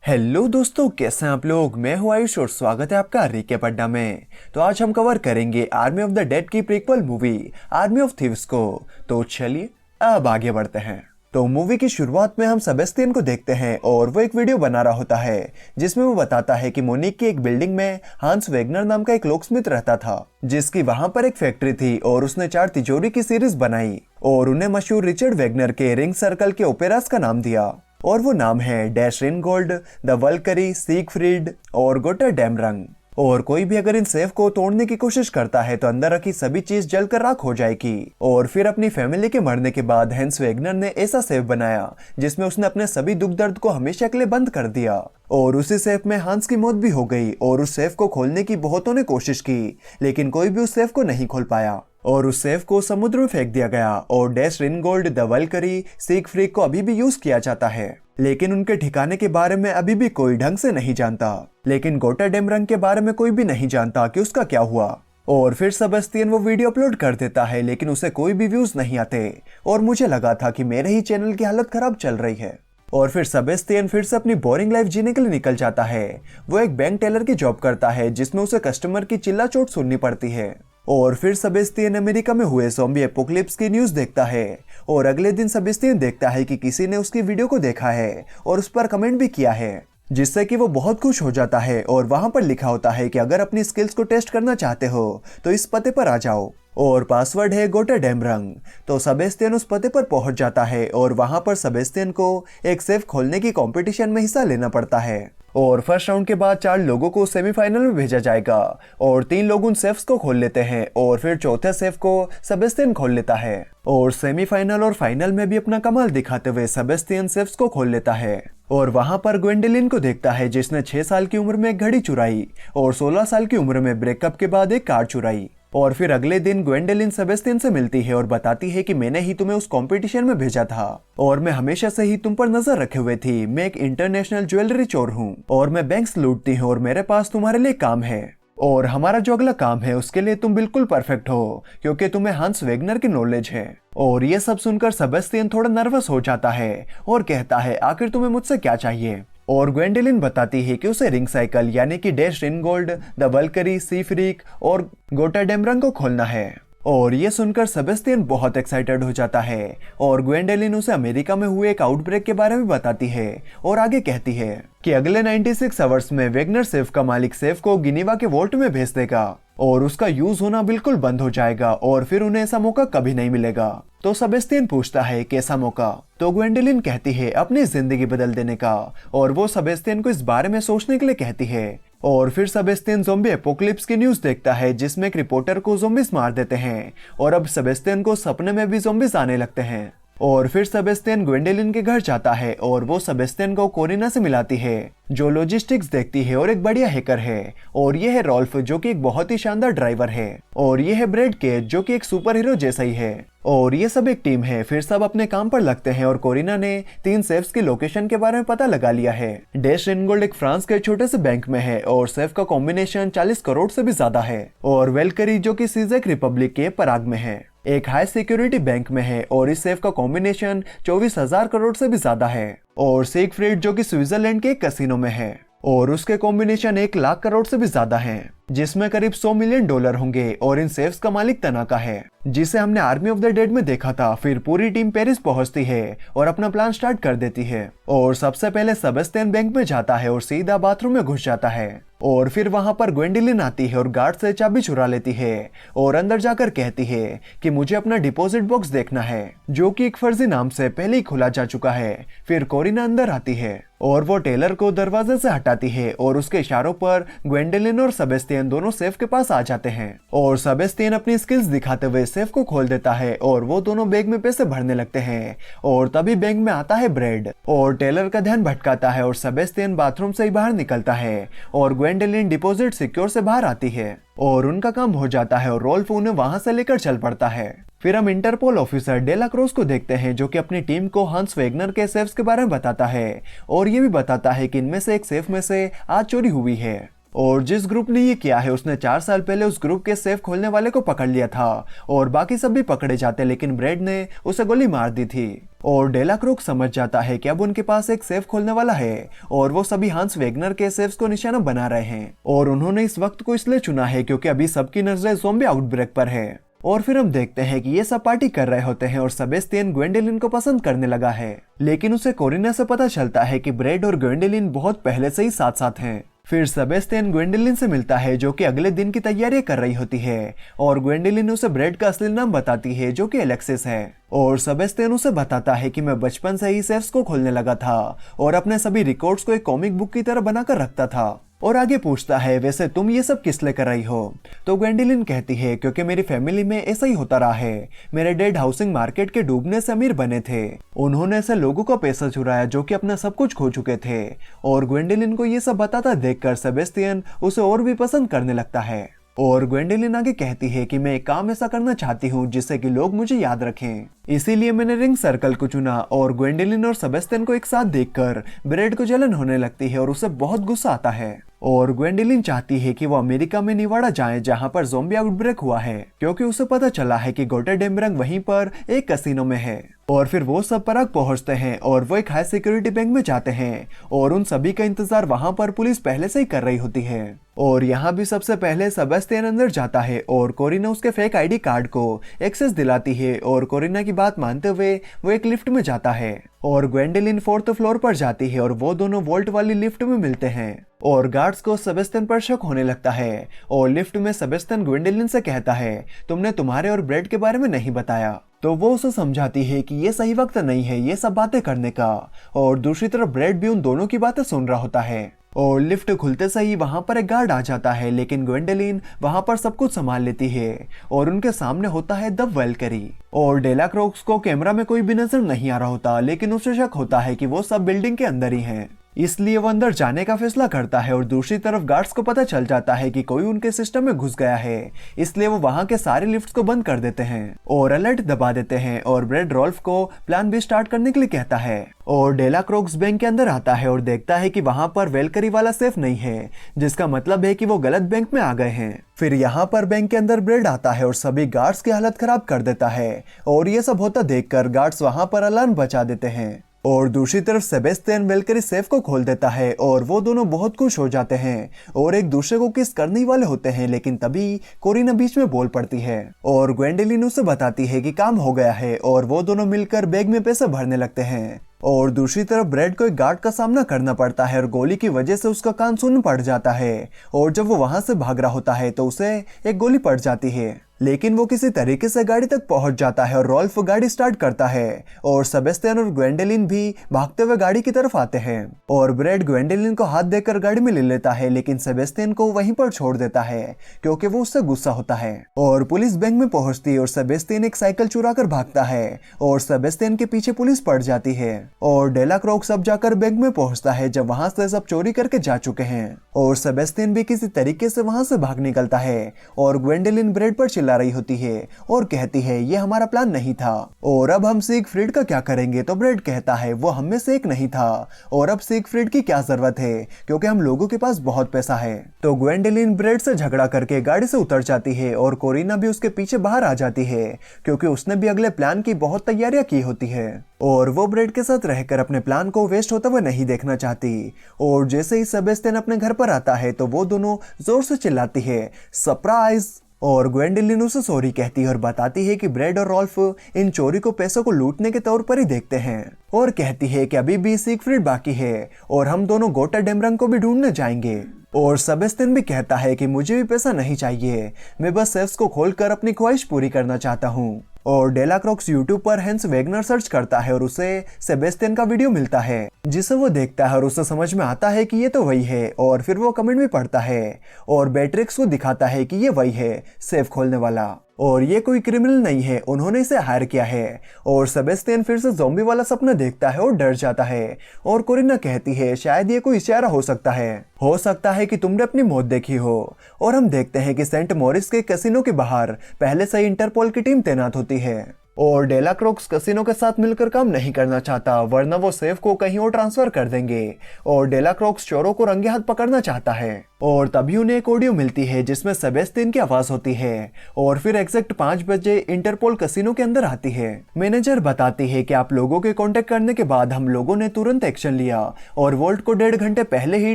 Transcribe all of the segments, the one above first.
Hello दोस्तों, कैसे हैं आप लोग। मैं हूं आयुष और स्वागत है आपका रिकैप अड्डा में। तो आज हम कवर करेंगे आर्मी ऑफ द डेड की prequel movie army of thieves को। तो चलिए अब आगे बढ़ते हैं। तो मूवी की शुरुआत में हम सेबेस्टियन को देखते हैं और वो एक वीडियो बना रहा होता है जिसमें वो बताता है कि मोनिक की एक बिल्डिंग में हांस वेगनर नाम का एक लोकस्मिथ रहता था जिसकी वहां पर एक फैक्ट्री थी और उसने 4 तिजोरी की सीरीज बनाई और उन्हें मशहूर रिचर्ड वेगनर के रिंग सर्कल के ओपेरास का नाम दिया और वो नाम है डैश रिनगोल्ड, द वल्करी, सीगफ्रीड और गोटरडैमरंग। और कोई भी अगर इन सेफ को तोड़ने की कोशिश करता है तो अंदर रखी सभी चीज जलकर राख हो जाएगी। और फिर अपनी फैमिली के मरने के बाद हैंस वेगनर ने ऐसा सेफ बनाया जिसमें उसने अपने सभी दुख दर्द को हमेशा के लिए बंद कर दिया। और उसी सेफ में हांस की मौत भी हो गई और उस सेफ को खोलने की बहुतों ने कोशिश की लेकिन कोई भी उस सेफ को नहीं खोल पाया और उस सेफ को समुद्र में फेंक दिया गया। और डैश रिनगोल्ड, द वल्करी, सीगफ्रीड को अभी भी यूज किया जाता है लेकिन उनके ठिकाने के बारे में अभी भी कोई ढंग से नहीं जानता। लेकिन गोटरडैमरंग के बारे में कोई भी नहीं जानता कि उसका क्या हुआ। और फिर सेबेस्टियन वो वीडियो अपलोड कर देता है लेकिन उसे कोई भी व्यूज नहीं आते और मुझे लगा था कि मेरे ही चैनल की हालत खराब चल रही है। और फिर सेबेस्टियन फिर से अपनी बोरिंग लाइफ जीने के लिए निकल जाता है। वो एक बैंक टेलर की जॉब करता है जिसमें उसे कस्टमर की चिल्ला चोट सुननी पड़ती है। और फिर सेबेस्टियन अमेरिका में हुए ज़ॉम्बी एपोकलिप्स की न्यूज देखता है और अगले दिन सेबेस्टियन देखता है कि किसी ने उसकी वीडियो को देखा है और उस पर कमेंट भी किया है जिससे कि वो बहुत खुश हो जाता है। और वहां पर लिखा होता है कि अगर अपनी स्किल्स को टेस्ट करना चाहते हो तो इस पते पर आ जाओ और पासवर्ड है गोटरडैमरंग। तो सेबेस्टियन उस पते पर पहुंच जाता है और वहां पर सेबेस्टियन को एक सेफ खोलने की कंपटीशन में हिस्सा लेना पड़ता है। और फर्स्ट राउंड के बाद 4 लोगों को सेमीफाइनल में भेजा जाएगा और 3 लोग उन सेफ्स को खोल लेते हैं और फिर चौथे सेफ को सेबेस्टियन खोल लेता है। और सेमीफाइनल और फाइनल में भी अपना कमाल दिखाते हुए सेबेस्टियन सेफ्स को खोल लेता है। और वहां पर ग्वेंडोलिन को देखता है जिसने 6 साल की उम्र में एक घड़ी चुराई और 16 साल की उम्र में ब्रेकअप के बाद एक कार चुराई। और फिर अगले दिन ग्वेंडोलिन सेबेस्टियन से मिलती है और बताती है कि मैंने ही तुम्हें उस कंपटीशन में भेजा था और मैं हमेशा से ही तुम पर नजर रखे हुए थी। मैं एक इंटरनेशनल ज्वेलरी चोर हूँ और मैं बैंक्स लूटती हूँ और मेरे पास तुम्हारे लिए काम है और हमारा जो अगला काम है उसके लिए तुम बिल्कुल परफेक्ट हो क्योंकि तुम्हें हांस वेगनर की नॉलेज है। और ये सब सुनकर सेबेस्टियन थोड़ा नर्वस हो जाता है और कहता है आखिर तुम्हें मुझसे क्या चाहिए। और ग्वेंडोलिन बताती है कि उसे रिंग साइकिल यानी कि डैश रिनगोल्ड, द वल्करी, सीगफ्रीड और गोटरडैमरंग को खोलना है। और ये सुनकर सेबेस्टियन बहुत एक्साइटेड हो जाता है और ग्वेंडोलिन उसे अमेरिका में हुए एक आउटब्रेक के बारे में बताती है और आगे कहती है कि अगले 96 आवर्स में वेगनर सेफ का मालिक सेफ को गिनीवा के वोल्ट में भेज देगा और उसका यूज होना बिल्कुल बंद हो जाएगा और फिर उन्हें ऐसा मौका कभी नहीं मिलेगा। तो सेबेस्टियन पूछता है कैसा मौका। तो ग्वेंडोलिन कहती है अपनी जिंदगी बदल देने का और वो सेबेस्टियन को इस बारे में सोचने के लिए कहती है। और फिर सेबेस्टियन ज़ॉम्बी एपोकलिप्स की न्यूज देखता है जिसमें एक रिपोर्टर को ज़ॉम्बीज मार देते हैं और अब सेबेस्टियन को सपने में भी ज़ॉम्बीज आने लगते हैं। और फिर सेबेस्टियन ग्वेंडोलिन के घर जाता है और वो सेबेस्टियन को कोरिना से मिलाती है जो लॉजिस्टिक्स देखती है और एक बढ़िया हैकर है। और ये है रॉल्फ जो कि एक बहुत ही शानदार ड्राइवर है। और ये है ब्रैड केज जो कि एक सुपर हीरो जैसा ही है। और ये सब एक टीम है। फिर सब अपने काम पर लगते हैं और कोरिना ने 3 सेफ्स की लोकेशन के बारे में पता लगा लिया है। डैश रिनगोल्ड एक फ्रांस के छोटे से बैंक में है और सेफ का कॉम्बिनेशन 40 करोड़ से भी ज्यादा है। और वेलकरी जो कि सीजेक रिपब्लिक के पराग में है, एक हाई सिक्योरिटी बैंक में है और इस सेफ का कॉम्बिनेशन 24,000 करोड़ से भी ज्यादा है। और सीगफ्रीड जो कि स्विट्जरलैंड के कैसीनो में है और उसके कॉम्बिनेशन 1 लाख करोड़ से भी ज्यादा है जिसमें करीब $100 मिलियन होंगे। और इन सेफ्स का मालिक तनाका है जिसे हमने आर्मी ऑफ द डेड में देखा था। फिर पूरी टीम पेरिस पहुंचती है और अपना प्लान स्टार्ट कर देती है। और सबसे पहले सेबेस्टियन बैंक में जाता है और सीधा बाथरूम में घुस जाता है। और फिर वहां पर ग्वेंडोलिन आती है और गार्ड से चाबी चुरा लेती है और अंदर जाकर कहती है कि मुझे अपना डिपॉजिट बॉक्स देखना है जो कि एक फर्जी नाम से पहले ही खुला जा चुका है। फिर कोरिना अंदर आती है और वो टेलर को दरवाजे से हटाती है और उसके इशारों पर ग्वेंडोलिन और सेबेस्टियन दोनों सेफ के पास आ जाते हैं। और सेबेस्टियन अपनी स्किल्स दिखाते हुए सेफ को खोल देता है और वो दोनों बैग में पैसे भरने लगते हैं। और तभी बैंक में आता है ब्रेड और टेलर का ध्यान भटकाता है और सेबेस्टियन बाथरूम से ही बाहर निकलता है और ग्वेंडोलिन डिपॉजिट सिक्योर से बाहर आती है और उनका काम हो जाता है और रोल्फ उन्हें वहां से लेकर चल पड़ता है। फिर हम इंटरपोल ऑफिसर डेला क्रोस को देखते हैं जो कि अपनी टीम को हांस वेगनर के सेफ्स के बारे में बताता है और ये भी बताता है कि इनमें से एक सेफ में से आज चोरी हुई है। और जिस ग्रुप ने ये किया है उसने 4 साल पहले उस ग्रुप के सेफ खोलने वाले को पकड़ लिया था और बाकी सब भी पकड़े जाते लेकिन ब्रेड ने उसे गोली मार दी थी। और डेलाक्रोक्स समझ जाता है कि अब उनके पास एक सेफ खोलने वाला है और वो सभी हांस वेगनर के सेफ्स को निशाना बना रहे हैं। और उन्होंने इस वक्त को इसलिए चुना है क्योंकि अभी सबकी नजरें ज़ॉम्बी आउटब्रेक पर है। और फिर हम देखते हैं कि ये सब पार्टी कर रहे होते हैं और सेबेस्टियन ग्वेंडोलिन को पसंद करने लगा है, लेकिन उसे कोरिना से पता चलता है कि ब्रेड और ग्वेंडोलिन बहुत पहले से ही साथ साथ हैं। फिर सेबेस्टियन ग्वेंडोलिन से मिलता है जो कि अगले दिन की तैयारियां कर रही होती है और ग्वेंडोलिन उसे ब्रेड का असली नाम बताती है जो कि एलेक्सिस है। और सेबेस्टियन उसे बताता है कि मैं बचपन से ही सेफ्स को खोलने लगा था और अपने सभी रिकॉर्ड्स को एक कॉमिक बुक की तरह बनाकर रखता था। और आगे पूछता है वैसे तुम ये सब किस लिए कर रही हो? तो ग्वेंडोलिन कहती है क्योंकि मेरी फैमिली में ऐसा ही होता रहा है। मेरे डैड हाउसिंग मार्केट के डूबने से अमीर बने थे। उन्होंने ऐसे लोगों का पैसा चुराया जो कि अपना सब कुछ खो चुके थे। और ग्वेंडोलिन को ये सब बताता देखकर सेबेस्टियन उसे और भी पसंद करने लगता है। और ग्वेंडोलिन आगे कहती है कि मैं एक काम ऐसा करना चाहती हूँ जिससे कि लोग मुझे याद रखें, इसीलिए मैंने रिंग सर्कल को चुना। और ग्वेंडोलिन और सेबेस्टियन को एक साथ देखकर ब्रेड को जलन होने लगती है और उसे बहुत गुस्सा आता है। और ग्वेंडोलिन चाहती है कि वो अमेरिका में निवाड़ा जाए जहां पर ज़ॉम्बी आउटब्रेक हुआ है, क्योंकि उसे पता चला है कि गोटेडेमरंग वहीं पर एक कैसीनो में है। और फिर वो सब पराग पहुंचते हैं और वो एक हाई सिक्योरिटी बैंक में जाते हैं और उन सभी का इंतजार वहां पर पुलिस पहले से ही कर रही होती है। और यहाँ भी सबसे पहले सेबेस्टियन अंदर जाता है और कोरिना उसके फेक आईडी कार्ड को एक्सेस दिलाती है और कोरिना की बात मानते हुए वो एक लिफ्ट में जाता है। और ग्वेंडोलिन 4th फ्लोर पर जाती है और वो दोनों वोल्ट वाली लिफ्ट में मिलते हैं। और गार्ड्स को सेबेस्टियन पर शक होने लगता है और लिफ्ट में सेबेस्टियन ग्वेंडोलिन से कहता है तुमने तुम्हारे और ब्रेड के बारे में नहीं बताया। तो वो उसे समझाती है कि ये सही वक्त नहीं है ये सब बातें करने का। और दूसरी तरफ ब्रेड भी उन दोनों की बातें सुन रहा होता है। और लिफ्ट खुलते से ही वहां पर एक गार्ड आ जाता है, लेकिन ग्वेंडोलिन वहां पर सब कुछ संभाल लेती है और उनके सामने होता है द वेलकरी। और डेलाक्रोक्स को कैमरा में कोई भी नजर नहीं आ रहा होता, लेकिन उसे शक होता है कि वो सब बिल्डिंग के अंदर ही हैं, इसलिए वो अंदर जाने का फैसला करता है। और दूसरी तरफ गार्ड्स को पता चल जाता है कि कोई उनके सिस्टम में घुस गया है, इसलिए वो वहां के सारे लिफ्ट्स को बंद कर देते हैं और अलर्ट दबा देते हैं। और ब्रेड रॉल्फ को प्लान बी स्टार्ट करने के लिए कहता है। और डेलाक्रोक्स बैंक के अंदर आता है और देखता है कि वहां पर वेलकरी वाला सेफ नहीं है, जिसका मतलब है कि वो गलत बैंक में आ गए हैं। फिर यहाँ पर बैंक के अंदर ब्रेड आता है और सभी गार्ड्स की हालत खराब कर देता है। और ये सब होता देखकर गार्ड्स वहां पर अलार्म बचा देते हैं। और दूसरी तरफ सेबेस्टियन वेलकरी सेफ को खोल देता है और वो दोनों बहुत खुश हो जाते हैं और एक दूसरे को किस करने वाले होते हैं, लेकिन तभी कोरिना बीच में बोल पड़ती है और ग्वेंडोलिन उसे बताती है कि काम हो गया है और वो दोनों मिलकर बैग में पैसे भरने लगते हैं। और दूसरी तरफ ब्रेड को एक गार्ड का सामना करना पड़ता है और गोली की वजह से उसका कान सुन्न पड़ जाता है। और जब वो वहां से भाग रहा होता है तो उसे एक गोली पड़ जाती है, लेकिन वो किसी तरीके से गाड़ी तक पहुंच जाता है और रॉल्फ गाड़ी स्टार्ट करता है और सेबेस्टियन और ग्वेंडोलिन भी भागते हुए गाड़ी की तरफ आते हैं। और ब्रेड ग्वेंडोलिन को हाथ देकर गाड़ी में ले लेता है, लेकिन सेबेस्टियन को वहीं पर छोड़ देता है क्योंकि वो उससे गुस्सा होता है। और पुलिस बैंक में पहुंचती है और सेबेस्टियन एक साइकिल चुरा कर भागता है और सेबेस्टियन के पीछे पुलिस पड़ जाती है। और डेलाक्रोक्स अब जाकर बैंक में पहुंचता है जब वहां से सब चोरी करके जा चुके हैं। और सेबेस्टियन भी किसी तरीके से वहां से भाग निकलता है और ग्वेंडोलिन ब्रेड पर चिल्ला रही होती है और कहती है ये हमारा प्लान नहीं था और अब हम सिगफ्रीड का क्या करेंगे। तो ब्रेड कहता है वो हम में से एक नहीं था और अब सिगफ्रीड की क्या जरूरत है क्योंकि हम लोगों के पास बहुत पैसा है। तो ग्वेंडोलिन ब्रेड से झगड़ा करके गाड़ी से उतर जाती है और कोरिना भी उसके पीछे बाहर आ जाती है क्योंकि उसने भी अगले प्लान की बहुत तैयारियां की होती है और वो ब्रेड के साथ रहकर अपने प्लान को वेस्ट होता हुआ नहीं देखना चाहती। और जैसे ही सेबेस्टियन अपने घर पर आता है तो वो दोनों जोर से चिल्लाती है सरप्राइज। और ग्वेंडोलिन उसे सॉरी कहती है और बताती है कि ब्रेड और रॉल्फ इन चोरी को पैसों को लूटने के तौर पर ही देखते हैं और कहती है कि अभी भी सिगफ्रीड बाकी है और हम दोनों गोटेडेमरंग को भी ढूंढने जाएंगे। और सेबेस्टियन भी कहता है कि मुझे भी पैसा नहीं चाहिए, मैं बस सेफ्स को खोलकर अपनी ख्वाहिश पूरी करना चाहता हूँ। और डेलाक्रोक्स यूट्यूब पर हैंस वेगनर सर्च करता है और उसे सेबेस्टियन का वीडियो मिलता है जिसे वो देखता है और उसे समझ में आता है कि ये तो वही है। और फिर वो कमेंट भी पढ़ता है और बेट्रिक्स को दिखाता है कि ये वही है सेफ खोलने वाला और ये कोई क्रिमिनल नहीं है, उन्होंने इसे हायर किया है। और सेबेस्टियन फिर से ज़ॉम्बी वाला सपना देखता है और डर जाता है और कोरिना कहती है शायद ये कोई इशारा हो सकता है कि तुमने अपनी मौत देखी हो। और हम देखते हैं कि सेंट मॉरिस के कैसीनो के बाहर पहले से ही इंटरपोल की टीम तैनात होती है और डेलाक्रोक्स कसिनो के साथ मिलकर काम नहीं करना चाहता, वरना वो सेफ को कहीं और ट्रांसफर कर देंगे। और डेलाक्रोक्स चोरों को रंगे हाथ पकड़ना चाहता है। और तभी उन्हें एक ऑडियो मिलती है जिसमें सेबेस्टियन की आवाज होती है। और फिर एग्जैक्ट 5 बजे इंटरपोल कसिनो के अंदर आती है। मैनेजर बताती है कि आप लोगों के कांटेक्ट करने के बाद हम लोगों ने तुरंत एक्शन लिया और वोल्ट को 1.5 घंटे पहले ही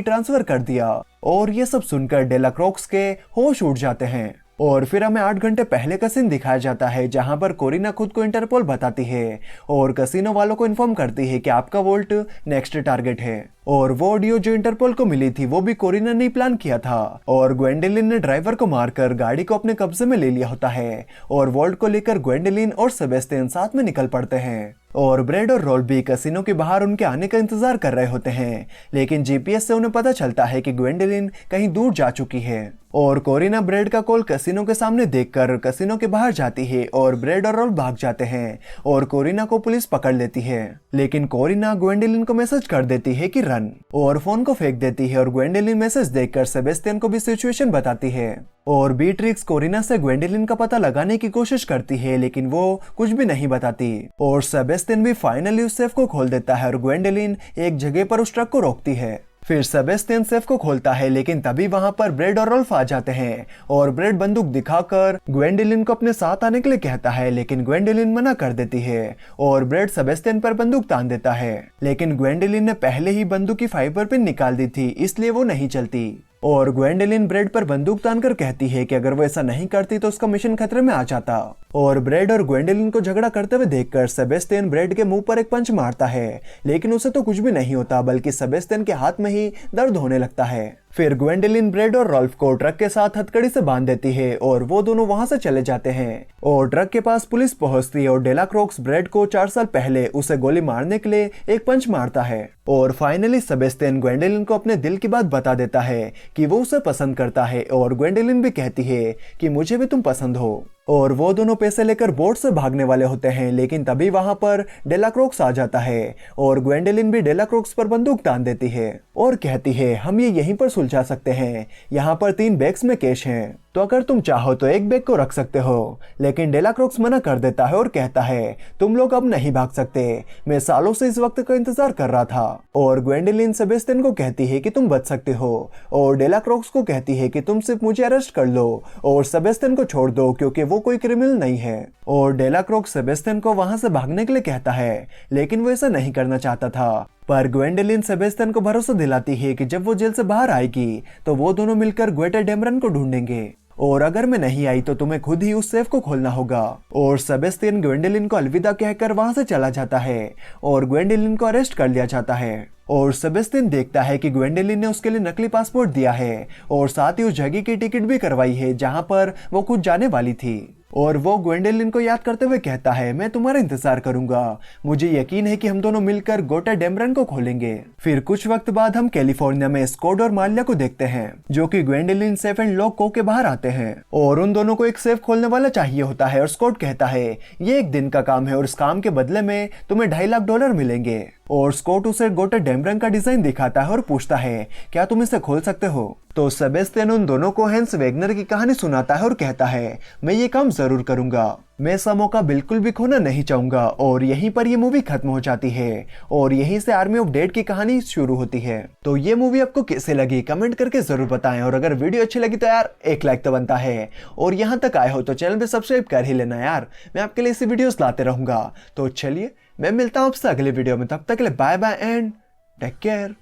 ट्रांसफर कर दिया। और ये सब सुनकर डेलाक्रोक्स के होश उड़ जाते हैं। और फिर हमें 8 घंटे पहले का सीन दिखाया जाता है जहां पर कोरिना खुद को इंटरपोल बताती है और कसिनो वालों को इन्फॉर्म करती है कि आपका वोल्ट नेक्स्ट टारगेट है। और वो ऑडियो जो इंटरपोल को मिली थी वो भी कोरिना ने प्लान किया था। और ग्वेंडोलिन ने ड्राइवर को मारकर गाड़ी को अपने कब्जे में ले लिया होता है। और वोल्ट को लेकर ग्वेंडोलिन और सेबेस्टियन साथ में निकल पड़ते हैं। और ब्रेड और रोल भी कसिनो के बाहर उनके आने का इंतजार कर रहे होते हैं, लेकिन जीपीएस से उन्हें पता चलता है कि ग्वेंडोलिन कहीं दूर जा चुकी है। और कोरिना ब्रेड का कॉल कसिनो के सामने देखकर कसिनो के बाहर जाती है और ब्रेड और रोल भाग जाते हैं और कोरिना को पुलिस पकड़ लेती है। लेकिन कोरिना ग्वेंडोलिन को मैसेज कर देती है कि रन, और फोन को फेंक देती है। और ग्वेंडोलिन मैसेज देखकर सेबेस्टियन को भी सिचुएशन बताती है। और बीट्रिक्स कोरिना से ग्वेंडोलिन का पता लगाने की कोशिश करती है, लेकिन वो कुछ भी नहीं बताती। और सेबेस्टियन भी फाइनली उस सेफ को खोल देता है और ग्वेंडोलिन एक जगह पर उस ट्रक को रोकती है। फिर सेबेस्टियन सेफ को खोलता है, लेकिन तभी वहां पर ब्रेड और रोल्फ आ जाते हैं। और ब्रेड बंदूक दिखाकर ग्वेंडोलिन को अपने साथ आने के लिए कहता है, लेकिन ग्वेंडोलिन मना कर देती है। और ब्रेड सेबेस्टियन पर बंदूक तान देता है, लेकिन ग्वेंडोलिन ने पहले ही बंदूक की फाइबर पिन निकाल दी थी, इसलिए वो नहीं चलती। और ग्वेंडोलिन ब्रेड पर बंदूक तानकर कहती है कि अगर वो ऐसा नहीं करती तो उसका मिशन खतरे में आ जाता। और ब्रेड और ग्वेंडोलिन को झगड़ा करते हुए देखकर सेबेस्टियन ब्रेड के मुंह पर एक पंच मारता है, लेकिन उसे तो कुछ भी नहीं होता, बल्कि सेबेस्टियन के हाथ में ही दर्द होने लगता है। फिर ग्वेंडोलिन ब्रेड और रोल्फ को ट्रक के साथ हथकड़ी से बांध देती है और वो दोनों वहां से चले जाते हैं। और ट्रक के पास पुलिस पहुंचती है और डेलाक्रोक्स ब्रेड को 4 साल पहले उसे गोली मारने के लिए एक पंच मारता है। और फाइनली सेबेस्टियन ग्वेंडोलिन को अपने दिल की बात बता देता है कि वो उसे पसंद करता है। और ग्वेंडोलिन भी कहती है कि मुझे भी तुम पसंद हो। और वो दोनों पैसे लेकर बोट से भागने वाले होते हैं, लेकिन तभी वहां पर डेलाक्रोक्स आ जाता है। और ग्वेंडोलिन भी डेलाक्रोक्स पर बंदूक तान देती है और कहती है हम ये यहीं पर सुलझा सकते हैं, यहाँ पर 3 बैग्स में कैश हैं, तो अगर तुम चाहो तो एक बैग को रख सकते हो। लेकिन डेलाक्रोक्स मना कर देता है और कहता है तुम लोग अब नहीं भाग सकते, मैं सालों से इस वक्त का इंतजार कर रहा था। और ग्वेंडोलिन सेबेस्टियन को कहती है कि तुम बच सकते हो। और डेलाक्रोक्स को कहती है कि तुम सिर्फ मुझे अरेस्ट कर लो और सेबेस्टियन को छोड़ दो, क्योंकि वो कोई क्रिमिनल नहीं है। और डेलाक्रोक्स सेबेस्टियन को वहां से भागने के लिए कहता है, लेकिन वो ऐसा नहीं करना चाहता था। पर ग्वेंडोलिन सेबेस्टियन को भरोसा दिलाती है कि जब वो जेल से बाहर आएगी तो वो दोनों मिलकर ग्वेटर डेमरन को ढूंढेंगे। और अगर मैं नहीं आई तो तुम्हें खुद ही उस सेफ को खोलना होगा। और सेबेस्टियन ग्वेंडोलिन को अलविदा कहकर वहां से चला जाता है और ग्वेंडोलिन को अरेस्ट कर लिया जाता है। और सेबेस्टियन देखता है कि ग्वेंडोलिन ने उसके लिए नकली पासपोर्ट दिया है और साथ ही उस जगह की टिकट भी करवाई है जहां पर वो खुद जाने वाली थी। और वो ग्वेंडोलिन को याद करते हुए कहता है मैं तुम्हारा इंतजार करूंगा, मुझे यकीन है कि हम दोनों मिलकर गोटा डेमरन को खोलेंगे। फिर कुछ वक्त बाद हम कैलिफोर्निया में स्कॉट और माल्या को देखते हैं, जो कि ग्वेंडोलिन सेफ एंड लॉक को के बाहर आते हैं। और उन दोनों को एक सेफ खोलने वाला चाहिए होता है। और स्कॉट कहता है ये 1 दिन का काम है और इस काम के बदले में तुम्हें $2.5 लाख मिलेंगे। और स्कॉट उसे गोटा डेमरन का डिजाइन दिखाता है और पूछता है क्या तुम इसे खोल सकते हो। तो सेबेस्टियन उन दोनों को हैंस वेगनर की कहानी सुनाता है और कहता है मैं ये काम जरूर करूंगा, मैं ऐसा मौका बिल्कुल भी खोना नहीं चाहूंगा। और यहीं पर ये मूवी खत्म हो जाती है और यहीं से आर्मी ऑफ डेड की कहानी शुरू होती है। तो ये मूवी आपको कैसे लगी कमेंट करके जरूर बताएं। और अगर वीडियो अच्छी लगी तो यार एक लाइक तो बनता है, और यहाँ तक आए हो तो चैनल पे सब्सक्राइब कर ही लेना यार, मैं आपके लिए ऐसी वीडियोस लाते रहूंगा। तो चलिए मैं मिलता हूँ आपसे अगले वीडियो में, तब तक के लिए bye bye and take care.